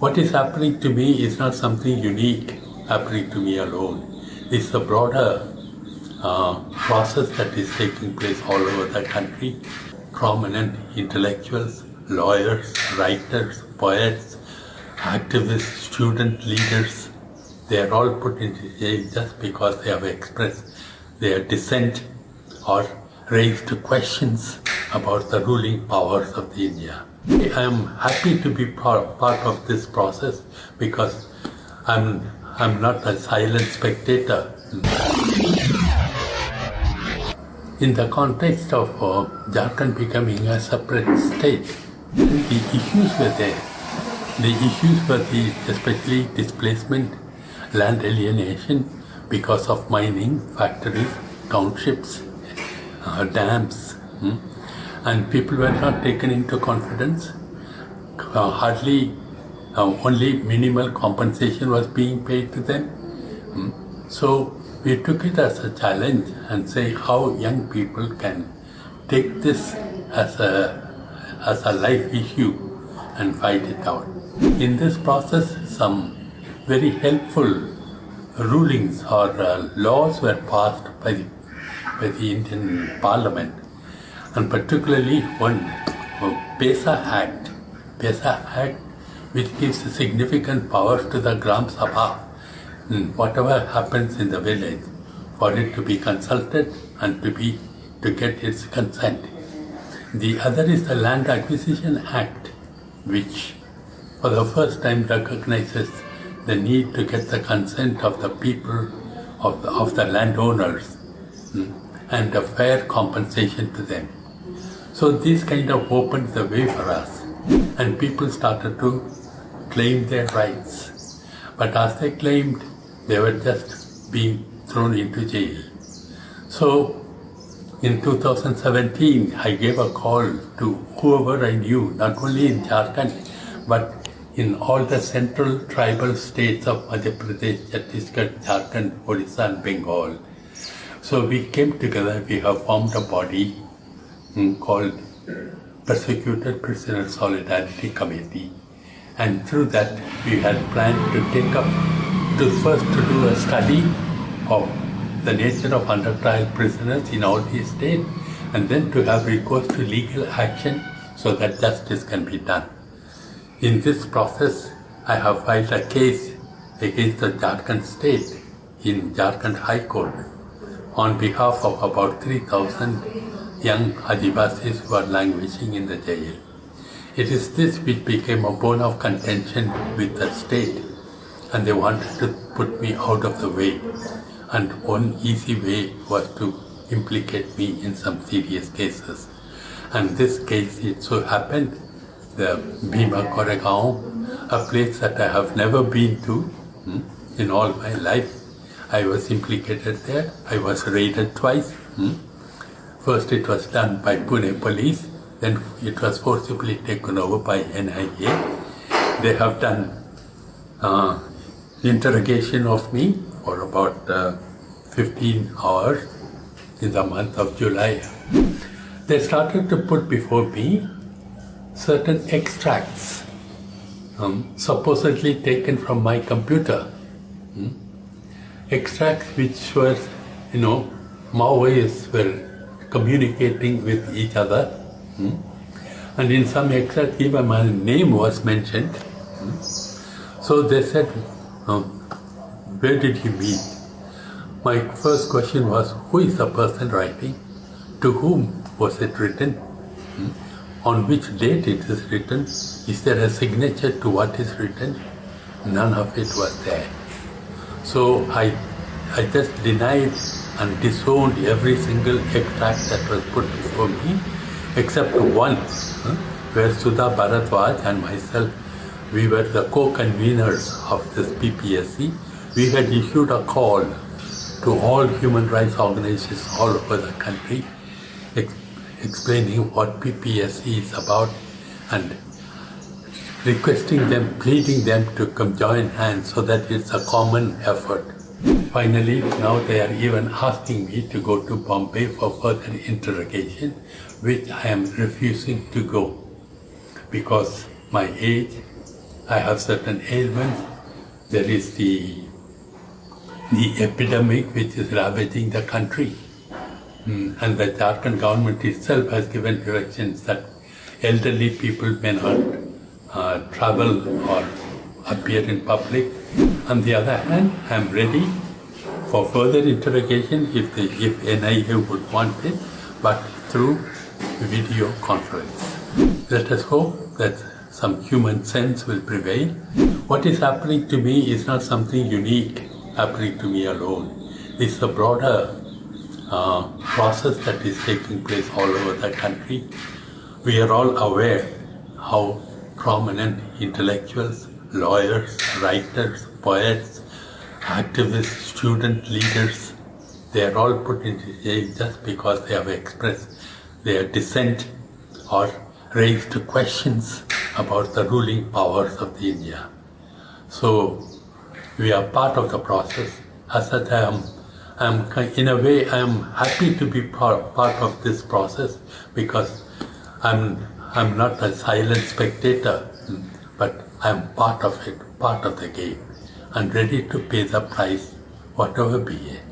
What is happening to me is not something unique happening to me alone. It's a broader process that is taking place all over the country. Prominent intellectuals, lawyers, writers, poets, activists, student leaders, they are all put into jail just because they have expressed their dissent or raised questions about the ruling powers of the India. I am happy to be part of this process because I'm not a silent spectator. In the context of Jharkhand becoming a separate state, the issues were there. The issues were especially displacement, land alienation because of mining, factories, townships, dams, and people were not taken into confidence. Hardly, only minimal compensation was being paid to them. So we took it as a challenge and say how young people can take this as a life issue and fight it out. In this process, some very helpful rulings or laws were passed by the Indian Parliament, and particularly one PESA Act, which gives significant powers to the Gram Sabha, whatever happens in the village, for it to be consulted and to get its consent. The other is the Land Acquisition Act, which for the first time recognizes the need to get the consent of the people, of the landowners, and a fair compensation to them. So this kind of opened the way for us, and people started to claim their rights. But as they claimed, they were just being thrown into jail. So in 2017, I gave a call to whoever I knew, not only in Jharkhand, but in all the central tribal states of Madhya Pradesh, Chhattisgarh, Jharkhand, Odisha and Bengal. So we came together, we have formed a body called Persecuted Prisoner Solidarity Committee. And through that, we had planned to take up, first to do a study of the nature of under trial prisoners in all these states, and then to have recourse to legal action so that justice can be done. In this process, I have filed a case against the Jharkhand state in Jharkhand High Court on behalf of about 3,000 young Adivasis who are languishing in the jail. It is this which became a bone of contention with the state, and they wanted to put me out of the way. And one easy way was to implicate me in some serious cases. And this case, it so happened, the Bhima Koregaon, a place that I have never been to in all my life. I was implicated there. I was raided twice. First it was done by Pune police, then it was forcibly taken over by NIA. They have done interrogation of me for about 15 hours in the month of July. They started to put before me certain extracts supposedly taken from my computer. Extracts which were, Maoists were communicating with each other. And in some extracts even my name was mentioned. So they said, where did he meet? My first question was, who is the person writing? To whom was it written? On which date it is written? Is there a signature to what is written? None of it was there. So I just denied and disowned every single extract that was put before me, except one, where Sudha Bharadwaj and myself, we were the co-conveners of this PPSC. We had issued a call to all human rights organizations all over the country, explaining what PPSC is about and requesting them, pleading them to come join hands so that it's a common effort. Finally, now they are even asking me to go to Bombay for further interrogation, which I am refusing to go because my age I have certain ailments. There is the epidemic which is ravaging the country. And the Jharkhand government itself has given directions that elderly people may not travel or appear in public. On the other hand, I am ready for further interrogation if NIA would want it, but through video conference. Let us hope that some human sense will prevail. What is happening to me is not something unique happening to me alone. It's a broader process that is taking place all over the country. We are all aware how prominent intellectuals, lawyers, writers, poets, activists, student leaders, they are all put into jail just because they have expressed their dissent or raised questions about the ruling powers of the India. So we are part of the process. As such, in a way, I am happy to be part of this process because I'm not a silent spectator, but I'm part of it, part of the game, and ready to pay the price, whatever be it.